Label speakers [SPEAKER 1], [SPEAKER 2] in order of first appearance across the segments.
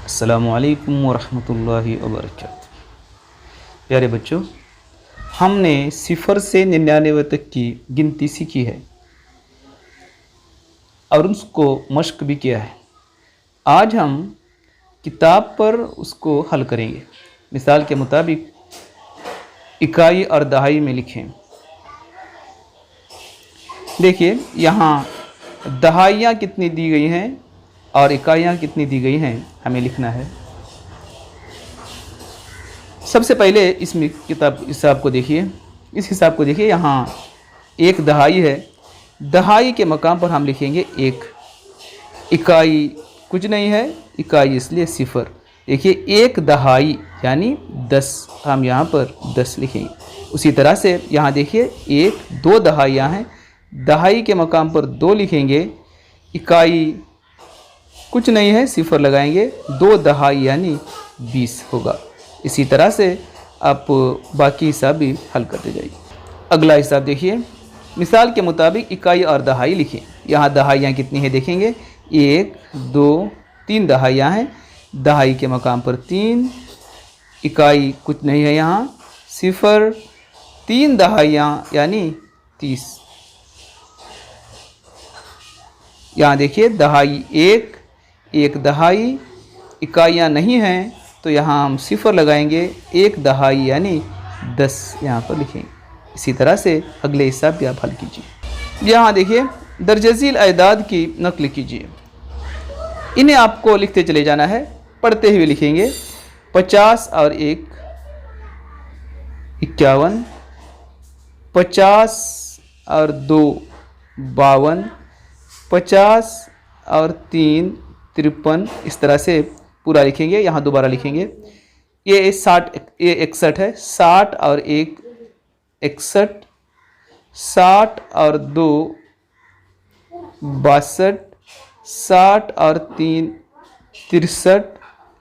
[SPEAKER 1] अस्सलामुअलैकुम वरहमतुल्लाहि वबरकातुहू। प्यारे बच्चों, हमने 0 से 99 तक की गिनती सीखी है और उसको मश्क भी किया है। आज हम किताब पर उसको हल करेंगे। मिसाल के मुताबिक इकाई और दहाई में लिखें। देखिए यहाँ दहाइयाँ कितनी दी गई हैं और इकाइयाँ कितनी दी गई हैं, हमें लिखना है। सबसे पहले इसमें हिसाब को देखिए। इस हिसाब को देखिए, यहाँ एक दहाई है। दहाई के मकाम पर हम लिखेंगे 1। इकाई कुछ नहीं है, इकाई इसलिए 0। देखिए 1 दहाई यानी 10, हम यहाँ पर 10 लिखेंगे। उसी तरह से यहाँ देखिए 2 दहाइयाँ हैं। दहाई के मकाम पर 2 लिखेंगे। इकाई कुछ नहीं है, 0 लगाएंगे। 2 दहाई यानी 20 होगा। इसी तरह से आप बाकी हिसाब भी हल करते जाइए। अगला हिसाब देखिए। मिसाल के मुताबिक इकाई और दहाई लिखें। यहाँ दहाइयाँ कितनी हैं देखेंगे। 1 2 3 दहाइयाँ हैं। दहाई के मकाम पर 3, इकाई कुछ नहीं है, यहाँ 0। 3 दहाइयाँ यानी 30। यहाँ देखिए दहाई 1 दहाई, इकाइयाँ नहीं हैं तो यहाँ हम 0 लगाएंगे। 1 दहाई यानी 10 यहाँ पर लिखेंगे। इसी तरह से अगले हिसाब भी आप हल कीजिए। यहाँ देखिए दरजज़ील अदाद की नकल कीजिए। इन्हें आपको लिखते चले जाना है, पढ़ते हुए लिखेंगे। 50 और 1 51, 50 और 2 52, 50 और 3 53। इस तरह से पूरा लिखेंगे। यहाँ दोबारा लिखेंगे। ये 61 है। 60 और 1 61, 60 और 2 62, 60 और 3 63।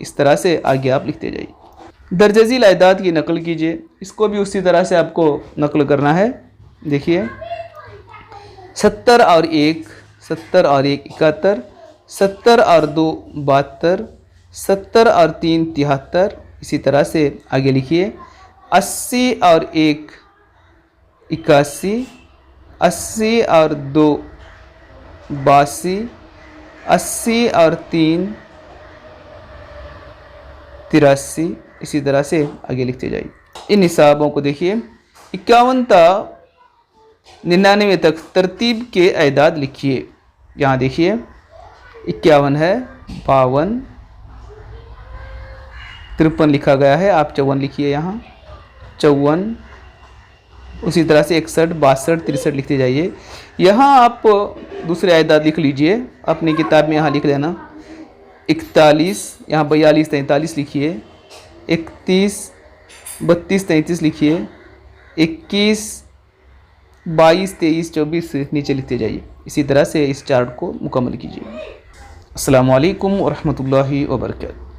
[SPEAKER 1] इस तरह से आगे आप लिखते जाइए। दरजज़ील अदाद की नकल कीजिए। इसको भी उसी तरह से आपको नकल करना है। देखिए 70 और 1 71, 70 और 2 72, 70 और 3 73। इसी तरह से आगे लिखिए। 80 और 1 81, 80 और 2 82, 80 और 3 83। इसी तरह से आगे लिखते जाइए। इन हिसाबों को देखिए। 51 था 99 तक तरतीब के अदाद लिखिए। यहाँ देखिए 51 है, 52 53 लिखा गया है, आप 54 लिखिए। यहाँ 54। उसी तरह से 61 62 63 लिखते जाइए। यहाँ आप दूसरे अदाद लिख लीजिए अपनी किताब में। यहाँ लिख लेना 41, यहाँ 42 43 लिखिए। 31 32 33 लिखिए। 21 22 23 24 नीचे लिखते जाइए। इसी तरह से इस चार्ट को मुकम्मल कीजिए। अस्सलामु अलैकुम वरहमतुल्लाहि वबरकातुहू।